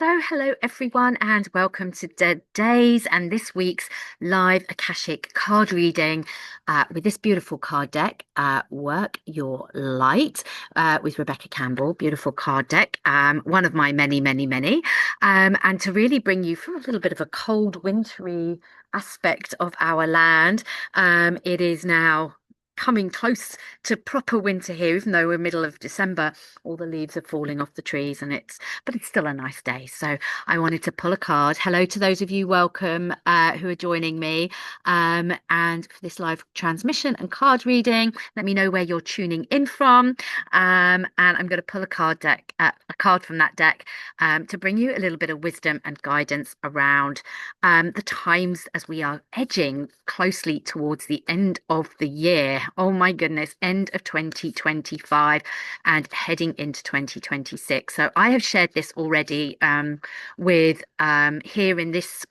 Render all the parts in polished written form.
So, hello everyone, and welcome to today's and this week's live Akashic card reading with this beautiful card deck, Work Your Light, with Rebecca Campbell. Beautiful card deck, one of my many, many, many. And to really bring you from a little bit of a cold, wintry aspect of our land, it is now coming close to proper winter here, even though we're middle of December. All the leaves are falling off the trees, but it's still a nice day. So I wanted to pull a card. Hello to those of you, welcome, who are joining me. And for this live transmission and card reading, let me know where you're tuning in from. And I'm going to pull a card from that deck, to bring you a little bit of wisdom and guidance around the times as we are edging closely towards the end of the year. Oh my goodness, end of 2025 and heading into 2026. So I have shared this already with here in this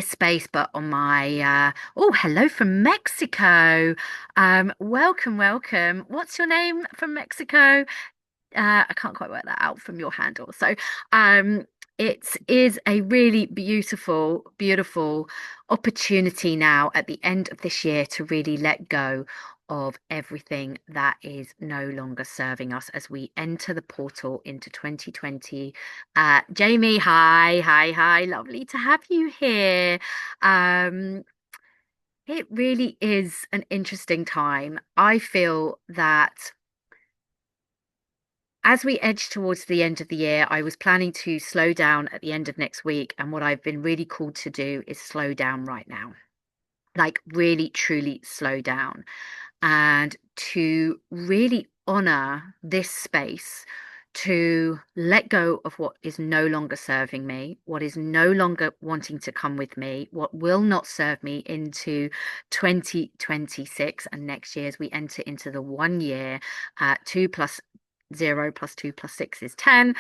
space, but on my oh, hello from Mexico. Welcome, welcome. What's your name from Mexico? I can't quite work that out from your handle. So, it is a really beautiful, beautiful opportunity now at the end of this year to really let go of everything that is no longer serving us as we enter the portal into 2020. Jamie, hi, hi, hi. Lovely to have you here. Um, it really is an interesting time. I feel that as we edge towards the end of the year, I was planning to slow down at the end of next week. And what I've been really called to do is slow down right now, like really, truly slow down and to really honor this space, to let go of what is no longer serving me, what is no longer wanting to come with me, what will not serve me into 2026 and next year as we enter into the 1 year. 2 plus 0 plus 2 plus 6 is 10.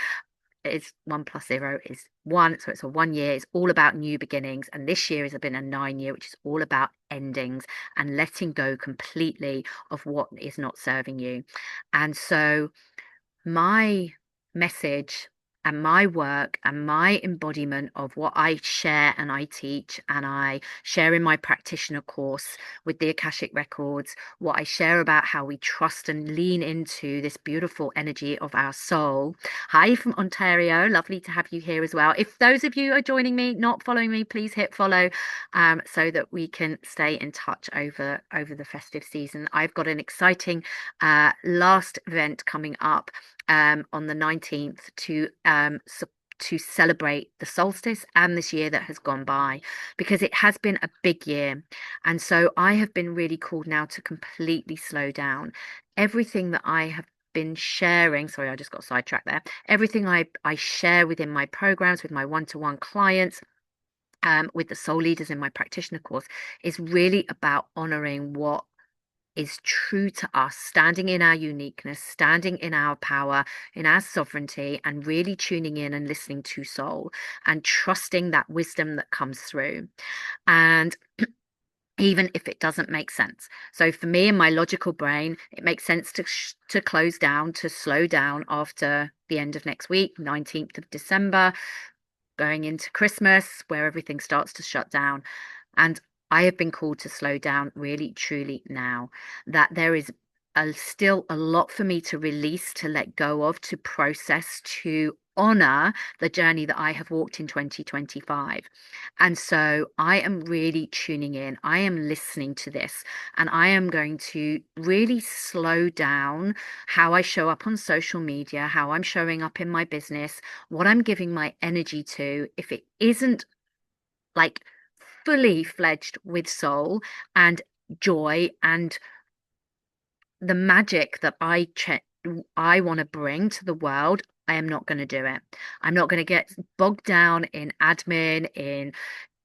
It's 1 plus 0 is 1. So it's a 1 year. It's all about new beginnings. And this year has been a 9 year, which is all about endings and letting go completely of what is not serving you. And so my message and my work and my embodiment of what I share and I teach and I share in my practitioner course with the Akashic Records, what I share about how we trust and lean into this beautiful energy of our soul. Hi from Ontario, lovely to have you here as well. If those of you are joining me, not following me, please hit follow, so that we can stay in touch over the festive season. I've got an exciting last event coming up on the 19th to celebrate the solstice and this year that has gone by, because it has been a big year. And so I have been really called now to completely slow down. Everything that I have been sharing, sorry, I just got sidetracked there. Everything I share within my programs, with my one-to-one clients, with the soul leaders in my practitioner course, is really about honoring what is true to us, standing in our uniqueness, standing in our power, in our sovereignty, and really tuning in and listening to soul and trusting that wisdom that comes through. And even if it doesn't make sense. So for me, in my logical brain, it makes sense to close down, to slow down after the end of next week, 19th of December, going into Christmas, where everything starts to shut down. And I have been called to slow down really, truly now, that there is still a lot for me to release, to let go of, to process, to honor the journey that I have walked in 2025. And so I am really tuning in. I am listening to this, and I am going to really slow down how I show up on social media, how I'm showing up in my business, what I'm giving my energy to. If it isn't like fully fledged with soul and joy and the magic that I want to bring to the world, I am not going to do it. I'm not going to get bogged down in admin, in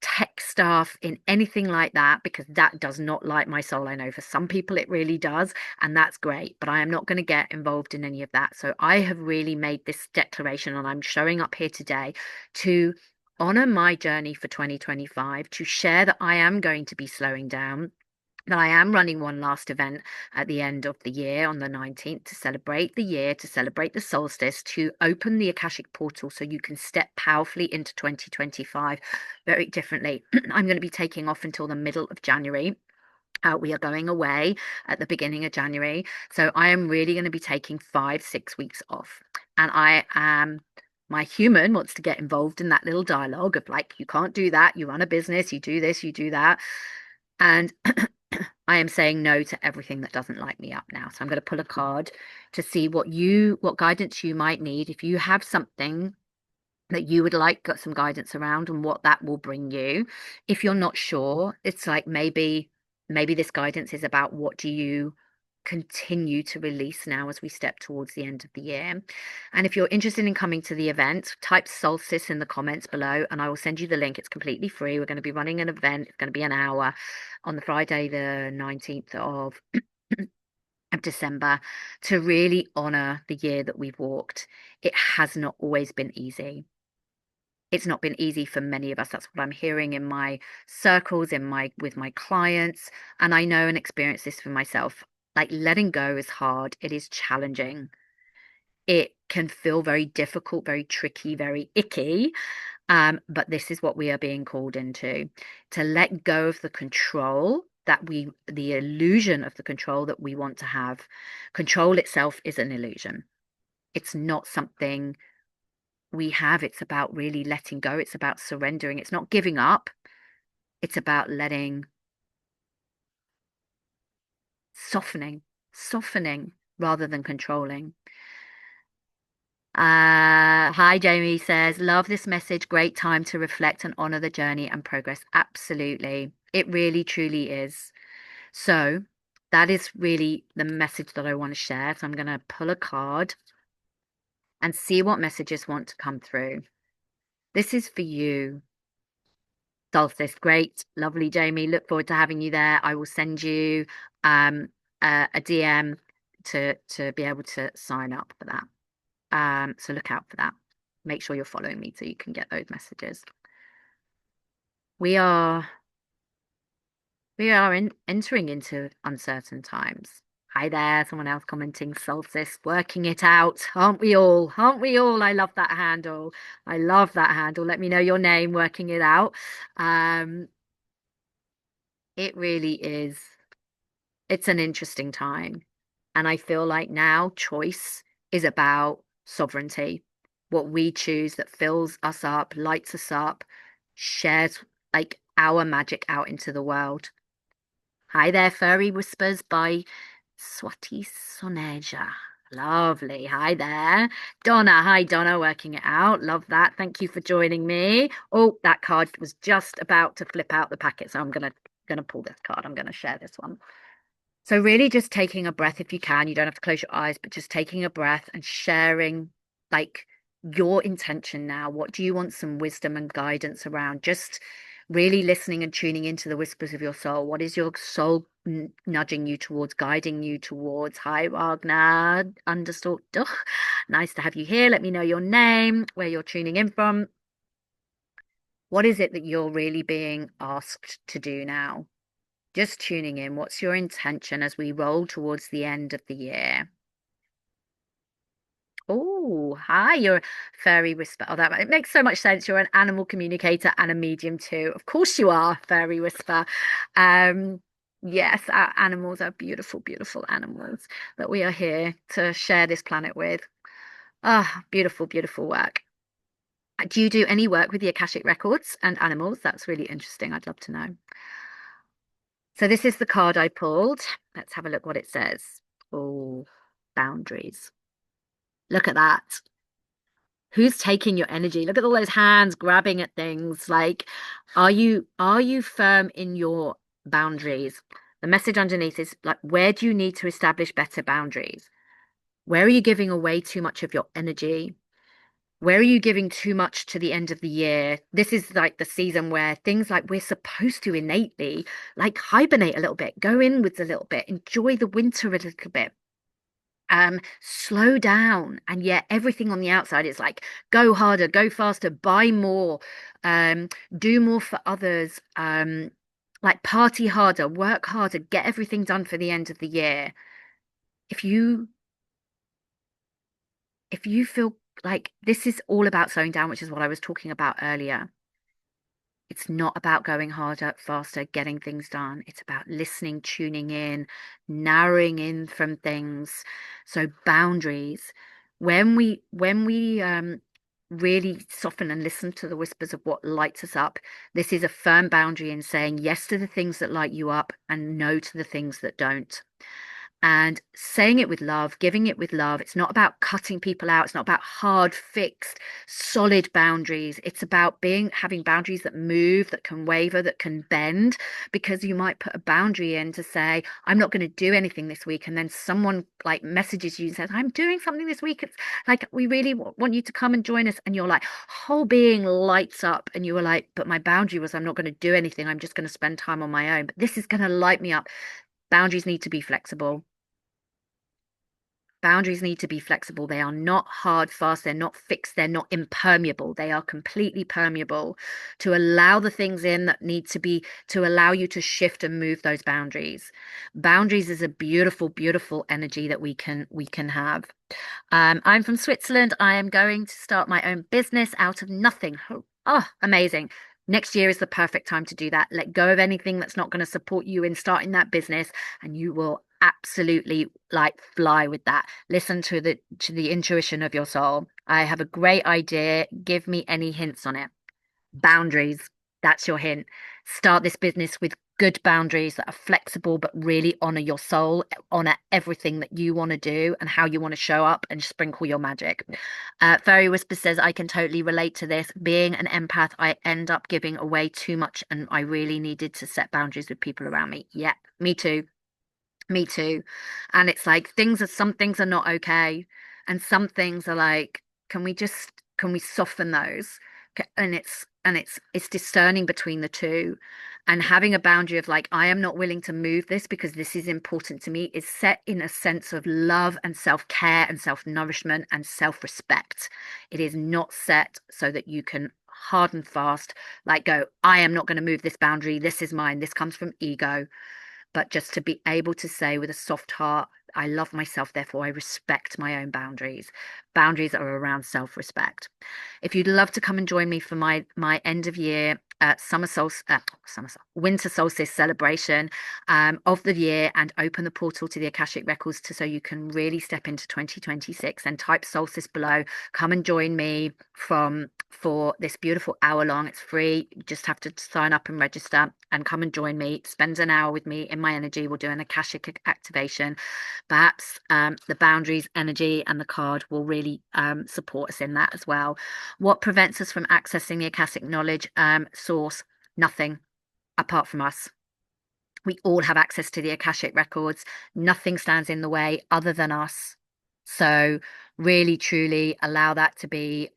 tech stuff, in anything like that, because that does not light my soul. I know for some people it really does, and that's great, but I am not going to get involved in any of that. So I have really made this declaration, and I'm showing up here today to honor my journey for 2025, to share that I am going to be slowing down, But I am running one last event at the end of the year on the 19th to celebrate the year, to celebrate the solstice, to open the Akashic portal so you can step powerfully into 2025 very differently. I'm going to be taking off until the middle of January. We are going away at the beginning of January. So I am really going to be taking 5, 6 weeks off. And my human wants to get involved in that little dialogue of like, you can't do that. You run a business, you do this, you do that. And I am saying no to everything that doesn't light me up now. So I'm going to pull a card to see what guidance you might need. If you have something that you would like, got some guidance around and what that will bring you. If you're not sure, it's like maybe this guidance is about what do you continue to release now as we step towards the end of the year. And if you're interested in coming to the event, type solstice in the comments below and I will send you the link. It's completely free. We're going to be running an event. It's going to be an hour on the Friday, the 19th of December, to really honor the year that we've walked. It has not always been easy. It's not been easy for many of us. That's what I'm hearing in my circles, in my with my clients, and I know and experience this for myself. Like letting go is hard. It is challenging. It can feel very difficult, very tricky, very icky. But this is what we are being called into, to let go of the control the illusion of the control that we want to have. Control itself is an illusion. It's not something we have. It's about really letting go. It's about surrendering. It's not giving up. It's about softening, softening rather than controlling. Hi, Jamie says, love this message. Great time to reflect and honor the journey and progress. Absolutely. It really, truly is. So that is really the message that I want to share. So I'm going to pull a card and see what messages want to come through. This is for you. Solstice, great, lovely, Jamie. Look forward to having you there. I will send you a DM to be able to sign up for that. So look out for that. Make sure you're following me so you can get those messages. We are entering into uncertain times. Hi there, someone else commenting solstice, working it out. Aren't we all? Aren't we all? I love that handle. I love that handle. Let me know your name, working it out. It really is. It's an interesting time. And I feel like now choice is about sovereignty. What we choose that fills us up, lights us up, shares like our magic out into the world. Hi there, Furry Whispers by Swati Soneja. Lovely. Hi there. Donna. Hi, Donna, working it out. Love that. Thank you for joining me. Oh, that card was just about to flip out the packet, so I'm gonna pull this card. I'm gonna share this one. So really just taking a breath if you can. You don't have to close your eyes, but just taking a breath and sharing like your intention now. What do you want some wisdom and guidance around? Just really listening and tuning into the whispers of your soul. What is your soul nudging you towards, guiding you towards? Hi, Wagner, underscore. Ugh. Nice to have you here. Let me know your name, where you're tuning in from. What is it that you're really being asked to do now? Just tuning in. What's your intention as we roll towards the end of the year? Oh, hi, you're a fairy whisper. Oh, that it makes so much sense. You're an animal communicator and a medium too. Of course you are, fairy whisper. Um, yes, our animals are beautiful, beautiful animals that we are here to share this planet with. Ah, beautiful, beautiful work. Do you do any work with the Akashic Records and animals? That's really interesting. I'd love to know. So this is the card I pulled. Let's have a look what it says. Oh, boundaries. Look at that. Who's taking your energy? Look at all those hands grabbing at things. Like, are you firm in your boundaries? The message underneath is like, where do you need to establish better boundaries? Where are you giving away too much of your energy? Where are you giving too much to the end of the year? This is like the season where things like we're supposed to innately like hibernate a little bit, go inwards a little bit, enjoy the winter a little bit, slow down. And yet everything on the outside is like go harder, go faster, buy more, do more for others, like party harder, work harder, get everything done for the end of the year. If you if you feel like this is all about slowing down, which is what I was talking about earlier. It's not about going harder, faster, getting things done. It's about listening, tuning in, narrowing in from things. So boundaries. When we really soften and listen to the whispers of what lights us up, this is a firm boundary in saying yes to the things that light you up and no to the things that don't, and saying it with love, giving it with love. It's not about cutting people out. It's not about hard, fixed, solid boundaries. It's about having boundaries that move, that can waver, that can bend, because you might put a boundary in to say, I'm not going to do anything this week. And then someone like messages you and says, I'm doing something this week. It's like, we really want you to come and join us. And you're like, whole being lights up. And you were like, but my boundary was, I'm not going to do anything. I'm just going to spend time on my own. But this is going to light me up. Boundaries need to be flexible. Boundaries need to be flexible. They are not hard, fast, they're not fixed, they're not impermeable. They are completely permeable to allow the things in that need to be, to allow you to shift and move those boundaries. Boundaries is a beautiful, beautiful energy that we can have. I'm from Switzerland. I am going to start my own business out of nothing. Oh, amazing. Next year is the perfect time to do that. Let go of anything that's not going to support you in starting that business, and you will absolutely like fly with that. Listen to the intuition of your soul. I have a great idea. Give me any hints on it. Boundaries. That's your hint. Start this business with good boundaries that are flexible but really honor your soul, honor everything that you want to do and how you want to show up, and sprinkle your magic. Fairy Whisper says, I can totally relate to this. Being an empath, I end up giving away too much, and I really needed to set boundaries with people around me. Yeah, me too. Me too. And it's like some things are not okay. And some things are like, can we soften those? And it's discerning between the two. And having a boundary of like, I am not willing to move this because this is important to me, is set in a sense of love and self-care and self-nourishment and self-respect. It is not set so that you can hard and fast, like go, I am not going to move this boundary. This is mine. This comes from ego, but just to be able to say with a soft heart, I love myself, therefore I respect my own boundaries. Boundaries are around self-respect. If you'd love to come and join me for my end of year winter solstice celebration of the year, and open the portal to the Akashic Records so you can really step into 2026, and type solstice below. Come and join me for this beautiful hour long. It's free. You just have to sign up and register and come and join me. Spend an hour with me in my energy. We'll do an Akashic activation. Perhaps the boundaries energy and the card will really support us in that as well. What prevents us from accessing the Akashic knowledge source? Nothing apart from us. We all have access to the Akashic records. Nothing stands in the way other than us. So really, truly allow that to be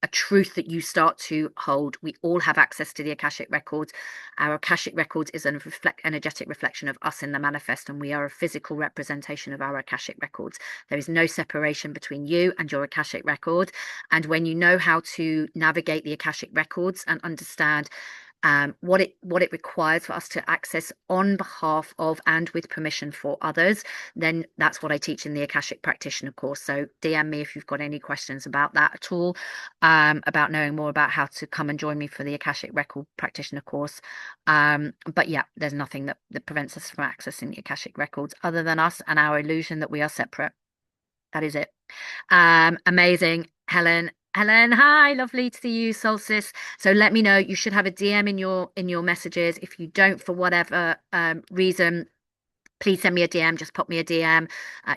a truth that you start to hold. We all have access to the Akashic records. Our Akashic records is an energetic reflection of us in the manifest, and we are a physical representation of our Akashic records. There is no separation between you and your Akashic record. And when you know how to navigate the Akashic records and understand what it requires for us to access on behalf of and with permission for others, then that's what I teach in the Akashic Practitioner course. So DM me if you've got any questions about that at all, about knowing more about how to come and join me for the Akashic Record Practitioner course. But yeah, there's nothing that prevents us from accessing the Akashic records other than us and our illusion that we are separate. That is it. Amazing, Helen. Helen, hi, lovely to see you, Solstice. So let me know. You should have a DM in your messages. If you don't, for whatever reason, please send me a DM. Just pop me a DM.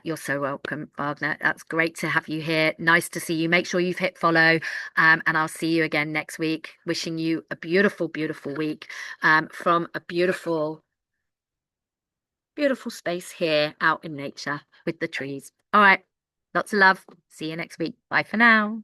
You're so welcome, Wagner. That's great to have you here. Nice to see you. Make sure you've hit follow, and I'll see you again next week. Wishing you a beautiful, beautiful week from a beautiful, beautiful space here out in nature with the trees. All right. Lots of love. See you next week. Bye for now.